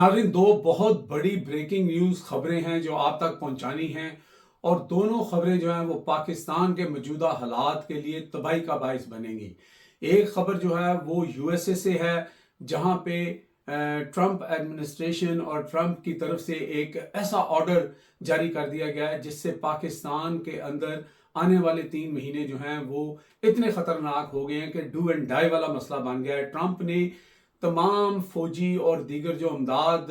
नाज़रीन, दो बहुत बड़ी ब्रेकिंग न्यूज़ खबरें हैं जो आप तक पहुंचानी हैं। और दोनों खबरें जो हैं वो पाकिस्तान के मौजूदा हालात के लिए तबाही का बायस बनेंगी। एक खबर जो है वो यूएसए से है, जहां पे ट्रंप एडमिनिस्ट्रेशन और ट्रंप की तरफ से एक ऐसा ऑर्डर जारी कर दिया गया है जिससे पाकिस्तान के अंदर आने वाले 3 महीने जो हैं वो इतने खतरनाक हो गए हैं कि डू एंड डाई वाला मसला बन गया है। ट्रंप ने तमाम फौजी और दीगर जो अमदाद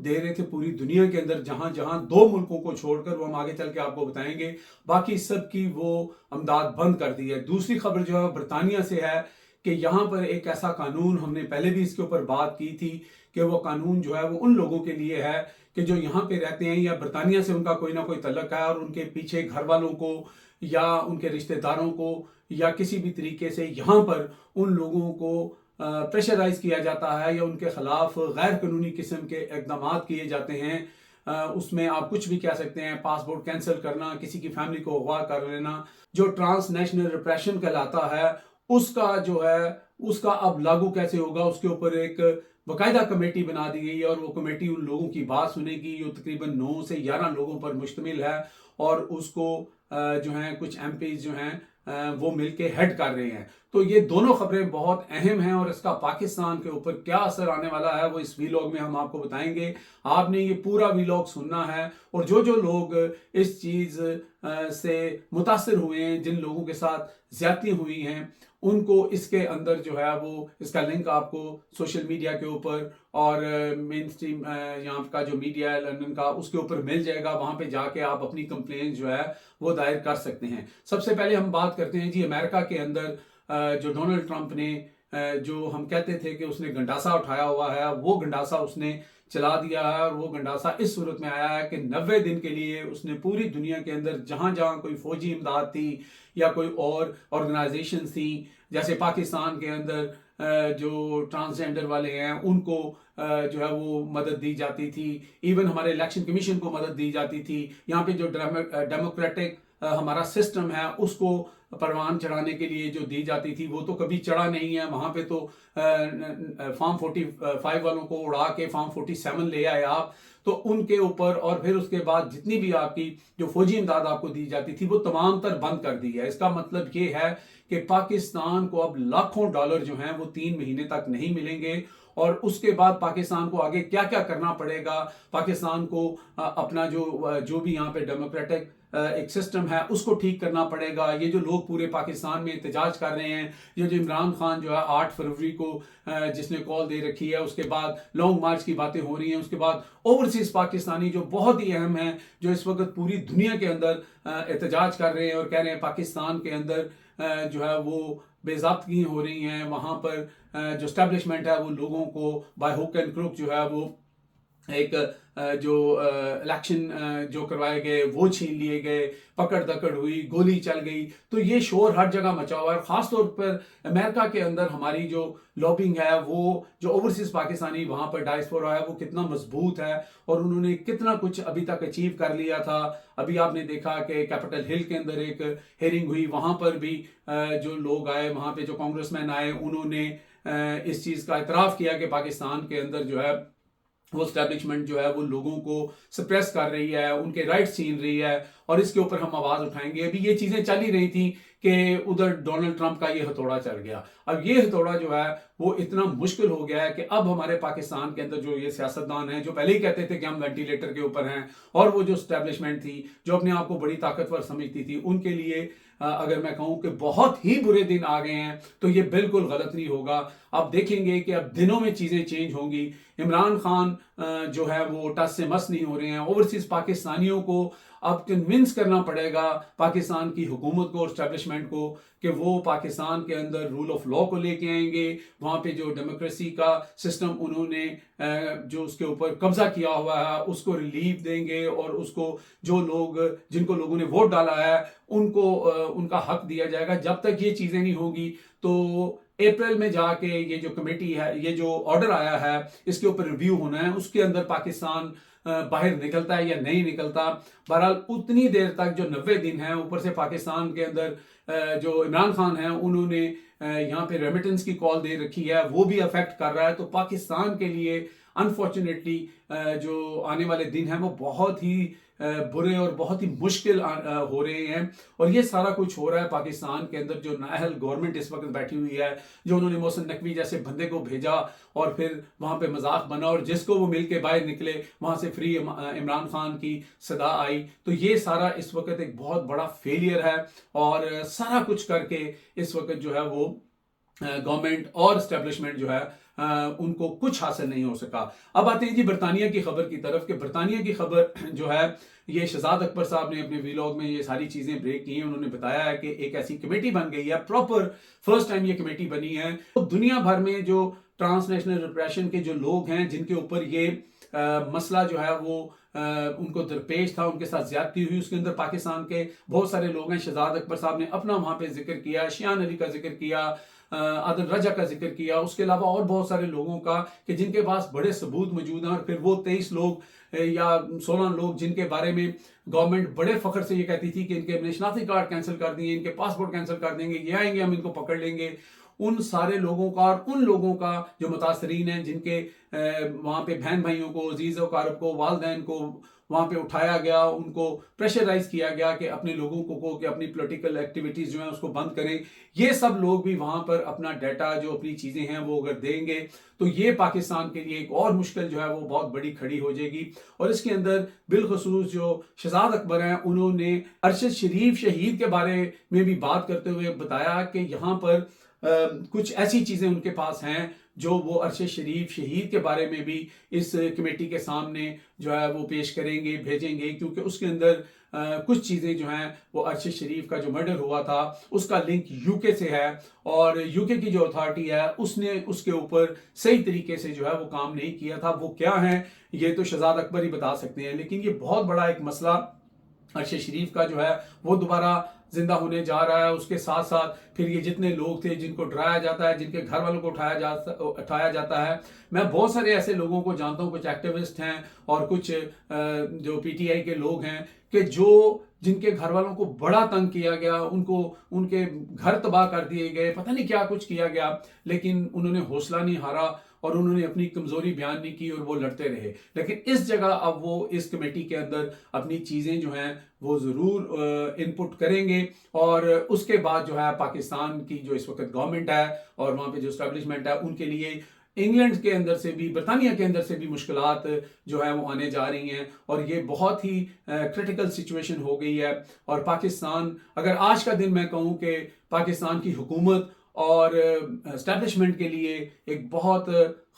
दे रहे थे पूरी दुनिया के अंदर, जहां जहां 2 मुल्कों को छोड़कर, वो हम आगे चल के आपको बताएंगे, बाकी सब की वो अमदाद बंद कर दी है। दूसरी खबर जो है बरतानिया से है कि यहाँ पर एक ऐसा कानून, हमने पहले भी इसके ऊपर बात की थी कि वो कानून जो है वो उन लोगों के लिए है कि जो यहाँ पे रहते हैं या बरतानिया से उनका कोई ना कोई तल्लक है और उनके पीछे घर वालों को या उनके रिश्तेदारों को या किसी भी तरीके से यहाँ पर उन लोगों को प्रेशराइज किया जाता है या उनके खिलाफ गैर कानूनी किस्म के इकदाम किए जाते हैं। उसमें आप कुछ भी कह सकते हैं, पासपोर्ट कैंसिल करना, किसी की फैमिली को अगवा कर लेना, जो ट्रांसनेशनल रिप्रेशन कहलाता है, उसका जो है उसका अब लागू कैसे होगा, उसके ऊपर एक बाकायदा कमेटी बना दी गई है और वो कमेटी उन लोगों की बात सुनेगी जो तकरीबन 9 से 11 लोगों पर मुश्तमिल है और उसको जो है कुछ एमपीज जो हैं वो मिलके हेड कर रहे हैं। तो ये दोनों खबरें बहुत अहम हैं और इसका पाकिस्तान के ऊपर क्या असर आने वाला है वो इस वीलॉग में हम आपको बताएंगे। आपने ये पूरा वीलॉग सुनना है और जो जो लोग इस चीज़ से मुतासिर हुए हैं, जिन लोगों के साथ ज्यादती हुई हैं, उनको इसके अंदर जो है वो इसका लिंक आपको सोशल मीडिया के ऊपर और मेन स्ट्रीम यहाँ का जो मीडिया है लंदन का, उसके ऊपर मिल जाएगा। वहां पे जाके आप अपनी कंप्लेन जो है वो दायर कर सकते हैं। सबसे पहले हम बात करते हैं जी अमेरिका के अंदर जो डोनाल्ड ट्रंप ने जो हम कहते थे कि उसने गंडासा उठाया हुआ है, वो गंडासा उसने चला दिया है। और वो गंडासा इस सूरत में आया है कि 90 दिन के लिए उसने पूरी दुनिया के अंदर जहां जहां कोई फौजी इमदाद थी या कोई और ऑर्गेनाइजेशन थी, जैसे पाकिस्तान के अंदर जो ट्रांसजेंडर वाले हैं उनको जो है वो मदद दी जाती थी, इवन हमारे इलेक्शन कमीशन को मदद दी जाती थी, यहाँ पे जो डेमोक्रेटिक हमारा सिस्टम है उसको परवान चढ़ाने के लिए जो दी जाती थी वो तो कभी चढ़ा नहीं है। वहां पे तो फॉर्म 45 वालों को उड़ा के फॉर्म 47 ले आए आप, तो उनके ऊपर और फिर उसके बाद जितनी भी आपकी जो फौजी इमदाद आपको दी जाती थी वो तमाम तर बंद कर दी है। इसका मतलब ये है कि पाकिस्तान को अब लाखों डॉलर जो हैं वो 3 महीने तक नहीं मिलेंगे और उसके बाद पाकिस्तान को आगे क्या क्या करना पड़ेगा। पाकिस्तान को अपना जो भी यहाँ पे डेमोक्रेटिक एक सिस्टम है उसको ठीक करना पड़ेगा। ये जो लोग पूरे पाकिस्तान में एहतजाज कर रहे हैं, ये जो इमरान खान जो है 8 फरवरी को जिसने कॉल दे रखी है, उसके बाद लॉन्ग मार्च की बातें हो रही हैं, उसके बाद ओवरसीज पाकिस्तानी जो बहुत ही अहम है, जो इस वक्त पूरी दुनिया के अंदर एहतजाज कर रहे हैं और कह रहे हैं पाकिस्तान के अंदर जो है वो बेज़ाब्तगी हो रही हैं। वहां पर जो स्टैब्लिशमेंट है वो लोगों को बाय हुक एंड क्रुक जो है वो एक जो इलेक्शन जो करवाए गए वो छीन लिए गए, पकड़ दकड़ हुई, गोली चल गई। तो ये शोर हर जगह मचा हुआ है। खासतौर पर अमेरिका के अंदर हमारी जो लॉबिंग है, वो जो ओवरसीज पाकिस्तानी वहां पर डायस्पोरा है वो कितना मजबूत है और उन्होंने कितना कुछ अभी तक अचीव कर लिया था। अभी आपने देखा कि कैपिटल हिल के अंदर एक हेयरिंग हुई, वहां पर भी जो लोग आए, वहां पे जो कांग्रेसमैन आए, उन्होंने इस चीज का इतराफ किया कि पाकिस्तान के अंदर जो है वो स्टैब्लिशमेंट जो है वो लोगों को सप्रेस कर रही है, उनके राइट्स छीन रही है और इसके ऊपर हम आवाज उठाएंगे। अभी ये चीजें चल ही रही थी कि उधर डोनाल्ड ट्रंप का ये हथौड़ा चल गया। अब ये हथौड़ा जो है वो इतना मुश्किल हो गया है कि अब हमारे पाकिस्तान के अंदर जो ये सियासतदान हैं, जो पहले ही कहते थे कि हम वेंटिलेटर के ऊपर हैं, और वो जो स्टैब्लिशमेंट थी जो अपने आप को बड़ी ताकतवर समझती थी, उनके लिए अगर मैं कहूं कि बहुत ही बुरे दिन आ गए हैं, तो ये बिल्कुल गलत नहीं होगा। आप देखेंगे कि अब दिनों में चीजें चेंज होंगी। इमरान खान जो है वो टस से मस नहीं हो रहे हैं। ओवरसीज पाकिस्तानियों को अब कन्विंस करना पड़ेगा पाकिस्तान की हुकूमत को और स्टैब्लिशमेंट को कि वो पाकिस्तान के अंदर रूल ऑफ लॉ को लेके आएंगे। वहां पे जो डेमोक्रेसी का सिस्टम उन्होंने जो उसके ऊपर कब्जा किया हुआ है उसको रिलीफ देंगे और उसको जो लोग जिनको लोगों ने वोट डाला है उनको उनका हक दिया जाएगा। जब तक ये चीजें नहीं होगी तो अप्रैल में जाके ये जो कमेटी है, ये जो ऑर्डर आया है, इसके ऊपर रिव्यू होना है। उसके अंदर पाकिस्तान बाहर निकलता है या नहीं निकलता। बहरहाल उतनी देर तक जो 90 दिन है, ऊपर से पाकिस्तान के अंदर जो इमरान खान है उन्होंने यहाँ पे रेमिटेंस की कॉल दे रखी है, वो भी अफेक्ट कर रहा है। तो पाकिस्तान के लिए अनफॉर्चुनेटली जो आने वाले दिन हैं वो बहुत ही बुरे और बहुत ही मुश्किल हो रहे हैं। और ये सारा कुछ हो रहा है पाकिस्तान के अंदर। जो नाअहल गवर्नमेंट इस वक्त बैठी हुई है, जो उन्होंने मोहसिन नकवी जैसे बंदे को भेजा और फिर वहाँ पे मजाक बना और जिसको वो मिल के बाहर निकले वहाँ से फ्री इमरान खान की सदा आई, तो ये सारा इस वक्त एक बहुत बड़ा फेलियर है। और सारा कुछ करके इस वक्त जो है वो गवर्नमेंट और एस्टेब्लिशमेंट जो है उनको कुछ हासिल नहीं हो सका। अब आते हैं जी बरतानिया की खबर की तरफ कि बरतानिया की खबर जो है ये शहजाद अकबर साहब ने अपने व्लॉग में ये सारी चीज़ें ब्रेक की हैं। उन्होंने बताया है कि एक ऐसी कमेटी बन गई है, प्रॉपर फर्स्ट टाइम ये कमेटी बनी है। तो दुनिया भर में जो ट्रांसनेशनल रिप्रेशन के जो लोग हैं जिनके ऊपर ये मसला जो है वो उनको दरपेश था, उनके साथ ज्यादती हुई, उसके अंदर पाकिस्तान के बहुत सारे लोग हैं। शहजाद अकबर साहब ने अपना वहाँ पे जिक्र किया, शियान अली का जिक्र किया, आदिल रजा का जिक्र किया, उसके अलावा और बहुत सारे लोगों का कि जिनके पास बड़े सबूत मौजूद हैं। और फिर वो 23 लोग या 16 लोग जिनके बारे में गवर्नमेंट बड़े फख्र से ये कहती थी कि इनके नेशनालिटी कार्ड कैंसिल कर दिए, इनके पासपोर्ट कैंसिल कर देंगे, ये आएंगे हम इनको पकड़ लेंगे, उन सारे लोगों का और उन लोगों का जो मुतासरीन हैं जिनके वहाँ पे बहन भाइयों को, अजीज़ व कारब को, वालदैन को वहाँ पे उठाया गया, उनको प्रेशराइज किया गया कि अपने लोगों को कि अपनी पॉलिटिकल एक्टिविटीज़ जो हैं उसको बंद करें। ये सब लोग भी वहाँ पर अपना डाटा जो अपनी चीज़ें हैं वो अगर देंगे तो ये पाकिस्तान के लिए एक और मुश्किल जो है वो बहुत बड़ी खड़ी हो जाएगी। और इसके अंदर बिलखसूस जो शहजाद अकबर हैं उन्होंने अरशद शरीफ शहीद के बारे में भी बात करते हुए बताया कि यहाँ पर कुछ ऐसी चीज़ें उनके पास हैं जो वो अरशद शरीफ शहीद के बारे में भी इस कमेटी के सामने जो है वो पेश करेंगे, भेजेंगे, क्योंकि उसके अंदर कुछ चीज़ें जो हैं वो अरशद शरीफ का जो मर्डर हुआ था उसका लिंक यूके से है और यूके की जो अथॉरिटी है उसने उसके ऊपर सही तरीके से जो है वो काम नहीं किया था। वो क्या है ये तो शहजाद अकबर ही बता सकते हैं, लेकिन ये बहुत बड़ा एक मसला अरशद शरीफ का जो है वो दोबारा जिंदा होने जा रहा है। उसके साथ साथ फिर ये जितने लोग थे जिनको डराया जाता है, जिनके घर वालों को उठाया जाता है, मैं बहुत सारे ऐसे लोगों को जानता हूँ, कुछ एक्टिविस्ट हैं और कुछ जो पीटीआई के लोग हैं कि जो जिनके घर वालों को बड़ा तंग किया गया, उनको उनके घर तबाह कर दिए गए, पता नहीं क्या कुछ किया गया, लेकिन उन्होंने हौसला नहीं हारा और उन्होंने अपनी कमजोरी बयान नहीं की और वो लड़ते रहे। लेकिन इस जगह अब वो इस कमेटी के अंदर अपनी चीज़ें जो हैं वो ज़रूर इनपुट करेंगे और उसके बाद जो है पाकिस्तान की जो इस वक्त गवर्नमेंट है और वहाँ पे जो एस्टेब्लिशमेंट है उनके लिए इंग्लैंड के अंदर से भी, बरतानिया के अंदर से भी मुश्किलात जो है वो आने जा रही हैं और ये बहुत ही क्रिटिकल सिचुएशन हो गई है। और पाकिस्तान, अगर आज का दिन मैं कहूँ कि पाकिस्तान की हुकूमत और एस्टेब्लिशमेंट के लिए एक बहुत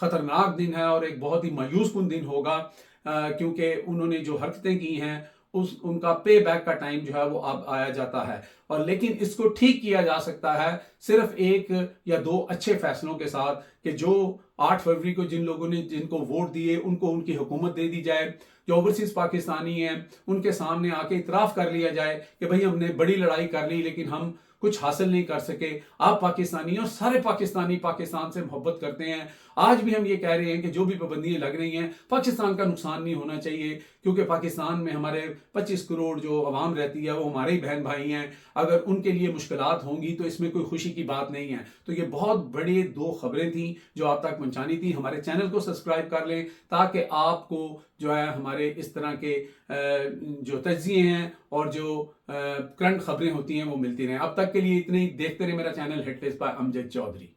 ख़तरनाक दिन है और एक बहुत ही मायूस कुन दिन होगा, क्योंकि उन्होंने जो हरकतें की हैं उनका पे बैक का टाइम जो है वो अब आया जाता है। और लेकिन इसको ठीक किया जा सकता है सिर्फ एक या दो अच्छे फैसलों के साथ कि जो 8 फरवरी को जिन लोगों ने जिनको वोट दिए उनको उनकी हुकूमत दे दी जाए, जो ओवरसीज पाकिस्तानी हैं उनके सामने आके इतराफ़ कर लिया जाए कि भाई हमने बड़ी लड़ाई कर ली लेकिन हम कुछ हासिल नहीं कर सके। आप पाकिस्तानी और सारे पाकिस्तानी पाकिस्तान से मोहब्बत करते हैं। आज भी हम ये कह रहे हैं कि जो भी पाबंदियां लग रही हैं पाकिस्तान का नुकसान नहीं होना चाहिए, क्योंकि पाकिस्तान में हमारे 25 करोड़ जो आवाम रहती है वो हमारे ही बहन भाई हैं। अगर उनके लिए मुश्किलात होंगी तो इसमें कोई खुशी की बात नहीं है। तो ये बहुत बड़ी 2 खबरें थी जो आप तक पहुंचानी थी। हमारे चैनल को सब्सक्राइब कर लें ताकि आपको जो है हमारे इस तरह के जो तज्ज़िये हैं और जो करंट खबरें होती हैं वो मिलती रहें। अब तक के लिए इतने ही। देखते रहे मेरा channel hit list by Amjad Chaudhary.